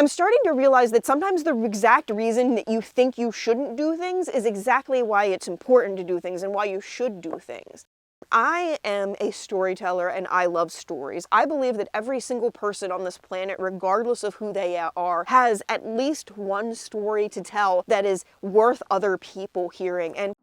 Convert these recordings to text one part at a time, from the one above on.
I'm starting to realize that sometimes the exact reason that you think you shouldn't do things is exactly why it's important to do things and why you should do things. I am a storyteller and I love stories. I believe that every single person on this planet, regardless of who they are, has at least one story to tell that is worth other people hearing. And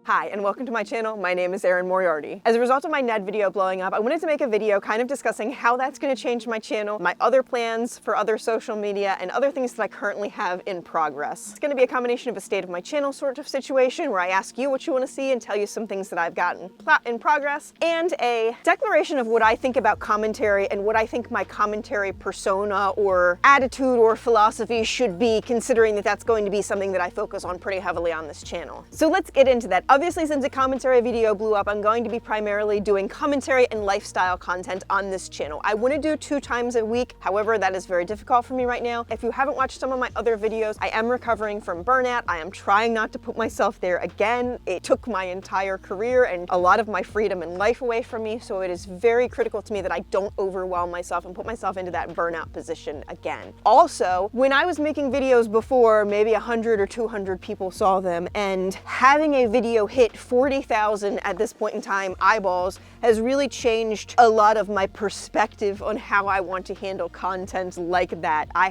hi, and welcome to my channel. My name is Erin Moriarty. As a result of my Ned video blowing up, I wanted to make a video kind of discussing how that's going to change my channel, my other plans for other social media, and other things that I currently have in progress. It's going to be a combination of a state of my channel sort of situation where I ask you what you want to see and tell you some things that I've gotten in progress, and a declaration of what I think about commentary and what I think my commentary persona or attitude or philosophy should be, considering that that's going to be something that I focus on pretty heavily on this channel. So let's get into that. Obviously, since the commentary video blew up, I'm going to be primarily doing commentary and lifestyle content on this channel. I want to do 2 times a week. However, that is very difficult for me right now. If you haven't watched some of my other videos, I am recovering from burnout. I am trying not to put myself there again. It took my entire career and a lot of my freedom and life away from me, so it is very critical to me that I don't overwhelm myself and put myself into that burnout position again. Also, when I was making videos before, maybe 100 or 200 people saw them, and having a video hit 40,000 at this point in time eyeballs has really changed a lot of my perspective on how I want to handle content like that. I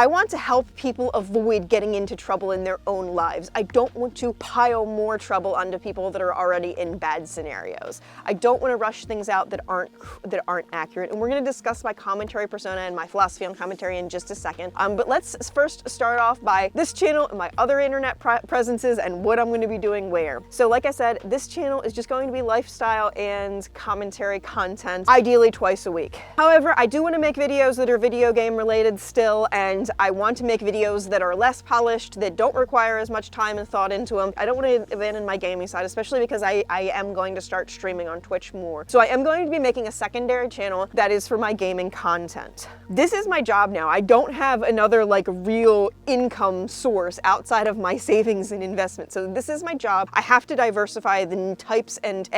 want to help people avoid getting into trouble in their own lives. I don't want to pile more trouble onto people that are already in bad scenarios. I don't want to rush things out that aren't accurate. And we're going to discuss my commentary persona and my philosophy on commentary in just a second. But let's first start off by this channel and my other internet presences and what I'm going to be doing where. So like I said, this channel is just going to be lifestyle and commentary content, ideally twice a week. However, I do want to make videos that are video game related still, and I want to make videos that are less polished, that don't require as much time and thought into them. I don't want to abandon my gaming side, especially because I am going to start streaming on Twitch more. So I am going to be making a secondary channel that is for my gaming content. This is my job now. I don't have another like real income source outside of my savings and investments. So this is my job. I have to diversify the types and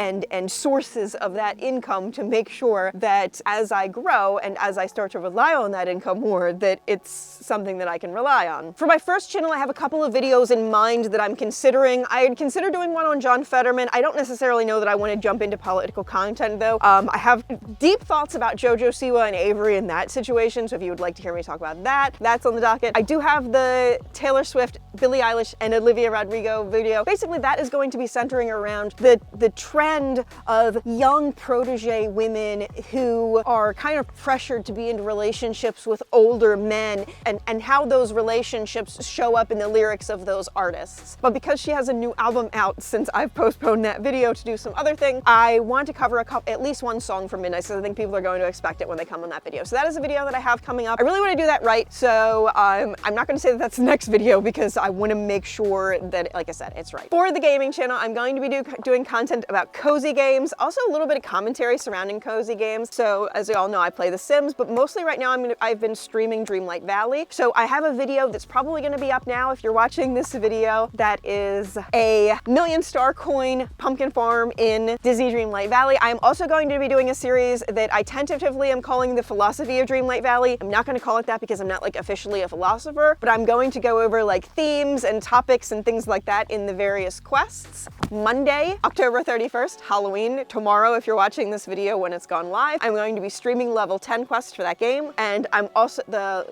sources of that income to make sure that as I grow and as I start to rely on that income more, that it's something that I can rely on. For my first channel, I have a couple of videos in mind that I'm considering. I'd consider doing one on John Fetterman. I don't necessarily know that I want to jump into political content though. I have deep thoughts about JoJo Siwa and Avery in that situation, so if you would like to hear me talk about that, that's on the docket. I do have the Taylor Swift, Billie Eilish, and Olivia Rodrigo video. Basically, that is going to be centering around the trend of young protege women who are kind of pressured to be in relationships with older men and how those relationships show up in the lyrics of those artists. But because she has a new album out since I've postponed that video to do some other thing, I want to cover at least one song from Midnight, so I think people are going to expect it when they come on that video. So that is a video that I have coming up. I really want to do that right, so I'm not going to say that that's the next video because I want to make sure that, like I said, it's right. For the gaming channel, I'm going to be doing content about cozy games, also a little bit of commentary surrounding cozy games. So as you all know, I play The Sims, but mostly right now I've been streaming Dreamlight Valley. So I have a video that's probably going to be up now if you're watching this video that is a million-star coin pumpkin farm in Disney Dreamlight Valley. I'm also going to be doing a series that I tentatively am calling The Philosophy of Dreamlight Valley. I'm not going to call it that because I'm not like officially a philosopher, but I'm going to go over like themes and topics and things like that in the various quests. Monday, October 31st, Halloween, tomorrow if you're watching this video when it's gone live, I'm going to be streaming level 10 quests for that game, and I'm also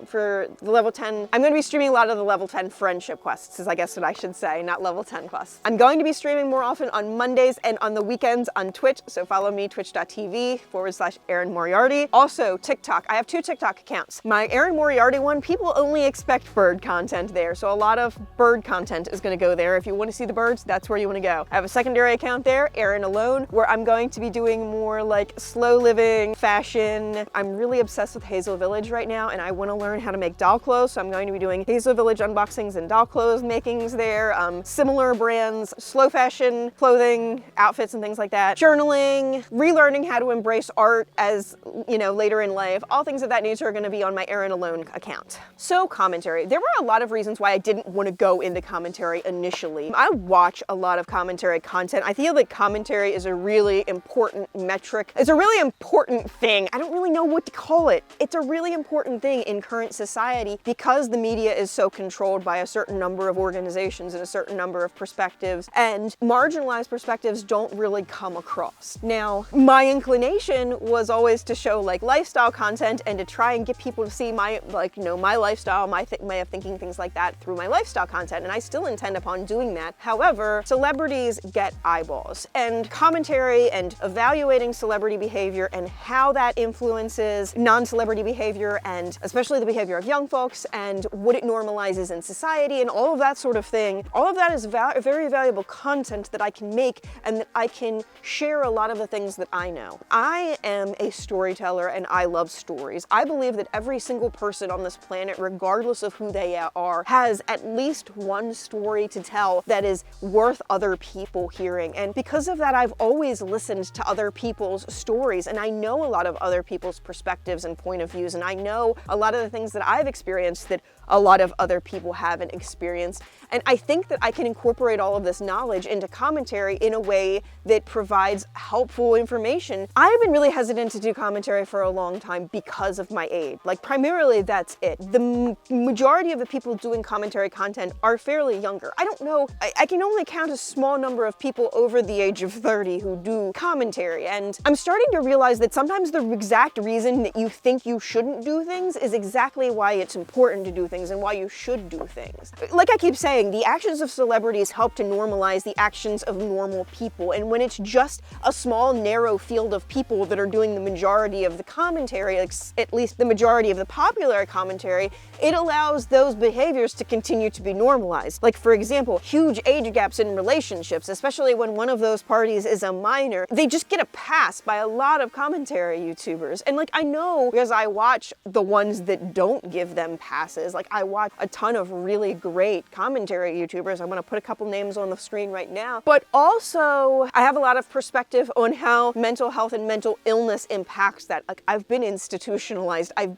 for the level 10, I'm going to be streaming a lot of the level 10 friendship quests is I guess what I should say, not level 10 quests. I'm going to be streaming more often on Mondays and on the weekends on Twitch, so follow me, twitch.tv/Erin Moriarty. Also, TikTok. I have 2 TikTok accounts. My Erin Moriarty one, people only expect bird content there, so a lot of bird content is going to go there. If you want to see the birds, that's where you want to go. I have a secondary account there, Erin Alone, where I'm going to be doing more like slow living, fashion. I'm really obsessed with Hazel Village right now, and I want to learn how to make doll clothes, so I'm going to be doing Hazel Village unboxings and doll clothes makings there. Similar brands, slow fashion, clothing, outfits and things like that. Journaling, relearning how to embrace art as, you know, later in life. All things of that nature are going to be on my Erin Alone account. So commentary. There were a lot of reasons why I didn't want to go into commentary initially. I watch watch a lot of commentary content. I feel like commentary is a really important metric. It's a really important thing. I don't really know what to call it. It's a really important thing in current society because the media is so controlled by a certain number of organizations and a certain number of perspectives, and marginalized perspectives don't really come across. Now, my inclination was always to show like lifestyle content and to try and get people to see my, like, you know, my lifestyle, my way of thinking, things like that through my lifestyle content, and I still intend upon doing that. However, celebrities get eyeballs, and commentary and evaluating celebrity behavior and how that influences non-celebrity behavior, and especially the behavior of young folks, and what it normalizes in society and all of that sort of thing. All of that is very valuable content that I can make and that I can share a lot of the things that I know. I am a storyteller and I love stories. I believe that every single person on this planet, regardless of who they are, has at least one story to tell that is worth other people hearing. And because of that, I've always listened to other people's stories, and I know a lot of other people's perspectives and point of views, and I know a lot of the things that I've experienced that a lot of other people haven't experienced. And I think that I can incorporate all of this knowledge into commentary in a way that provides helpful information. I've been really hesitant to do commentary for a long time because of my age. Like, primarily that's it. The majority of the people doing commentary content are fairly younger. I don't know, I can only count a small number of people over the age of 30 who do commentary, and I'm starting to realize that sometimes the exact reason that you think you shouldn't do things is exactly why it's important to do things and why you should do things. Like I keep saying, the actions of celebrities help to normalize the actions of normal people, and when it's just a small, narrow field of people that are doing the majority of the commentary, like at least the majority of the popular commentary, it allows those behaviors to continue to be normalized. Like, for example, huge age gaps in relationships, especially when one of those parties is a minor, they just get a pass by a lot of commentary YouTubers. And like, I know because I watch the ones that don't give them passes. Like, I watch a ton of really great commentary YouTubers. I'm gonna put a couple names on the screen right now. But also, I have a lot of perspective on how mental health and mental illness impacts that. Like, I've been institutionalized. I've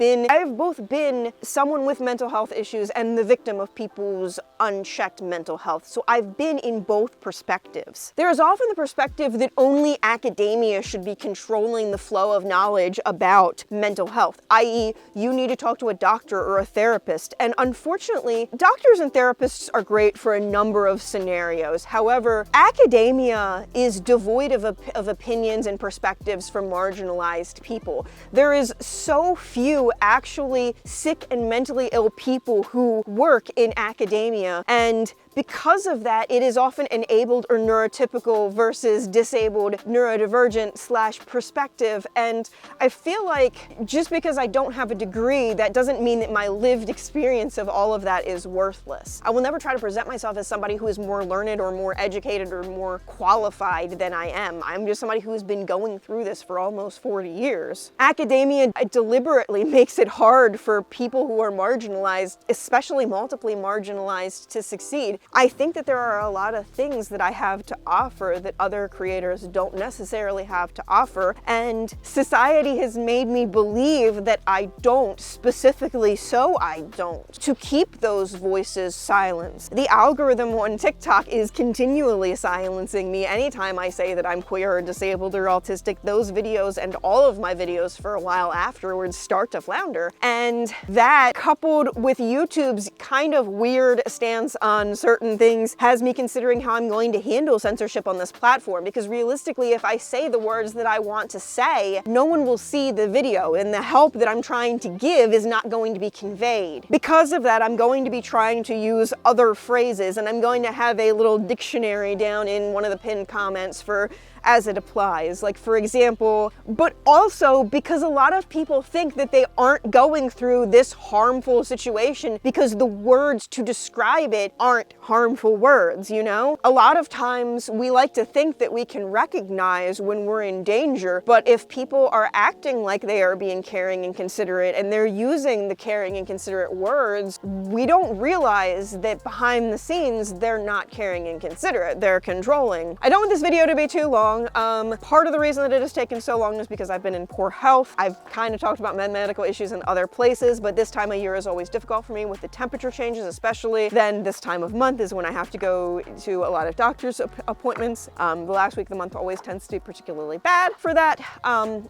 both been someone with mental health issues and the victim of people's unchecked mental health. So I've been in both perspectives. There is often the perspective that only academia should be controlling the flow of knowledge about mental health, i.e., you need to talk to a doctor or a therapist. And unfortunately, doctors and therapists are great for a number of scenarios. However, academia is devoid of opinions and perspectives from marginalized people. There is so few actually sick and mentally ill people who work in academia, and because of that, it is often enabled or neurotypical versus disabled, neurodivergent / perspective. And I feel like just because I don't have a degree, that doesn't mean that my lived experience of all of that is worthless. I will never try to present myself as somebody who is more learned or more educated or more qualified than I am. I'm just somebody who's been going through this for almost 40 years. Academia deliberately makes it hard for people who are marginalized, especially multiply marginalized, to succeed. I think that there are a lot of things that I have to offer that other creators don't necessarily have to offer, and society has made me believe that I don't, specifically so I don't, to keep those voices silenced. The algorithm on TikTok is continually silencing me anytime I say that I'm queer or disabled or autistic. Those videos and all of my videos for a while afterwards start to flounder, and that, coupled with YouTube's kind of weird stance on certain things, has me considering how I'm going to handle censorship on this platform, because realistically, if I say the words that I want to say, no one will see the video, and the help that I'm trying to give is not going to be conveyed. Because of that, I'm going to be trying to use other phrases, and I'm going to have a little dictionary down in one of the pinned comments for as it applies. Like, for example, but also because a lot of people think that they aren't going through this harmful situation because the words to describe it aren't harmful words, you know? A lot of times we like to think that we can recognize when we're in danger, but if people are acting like they are being caring and considerate and they're using the caring and considerate words, we don't realize that behind the scenes they're not caring and considerate, they're controlling. I don't want this video to be too long. long. Part of the reason that it has taken so long is because I've been in poor health. I've kind of talked about medical issues in other places, but this time of year is always difficult for me with the temperature changes, especially. Then this time of month is when I have to go to a lot of doctor's appointments. The last week of the month always tends to be particularly bad for that.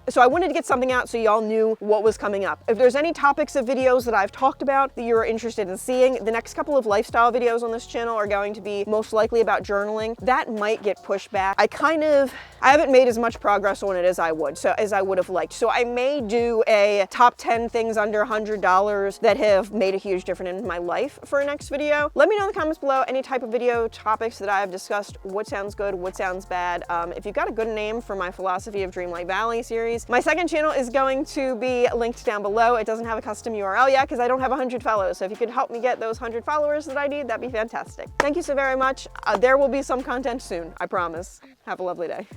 So I wanted to get something out so y'all knew what was coming up. If there's any topics of videos that I've talked about that you're interested in seeing, the next couple of lifestyle videos on this channel are going to be most likely about journaling. That might get pushed back. I haven't made as much progress on it as I would have liked. So I may do a top 10 things under $100 that have made a huge difference in my life for a next video. Let me know in the comments below any type of video topics that I have discussed, what sounds good, what sounds bad. If you've got a good name for my Philosophy of Dreamlight Valley series. My second channel is going to be linked down below. It doesn't have a custom URL yet because I don't have 100 followers. So if you could help me get those 100 followers that I need, that'd be fantastic. Thank you so very much. There will be some content soon, I promise. Have a lovely day.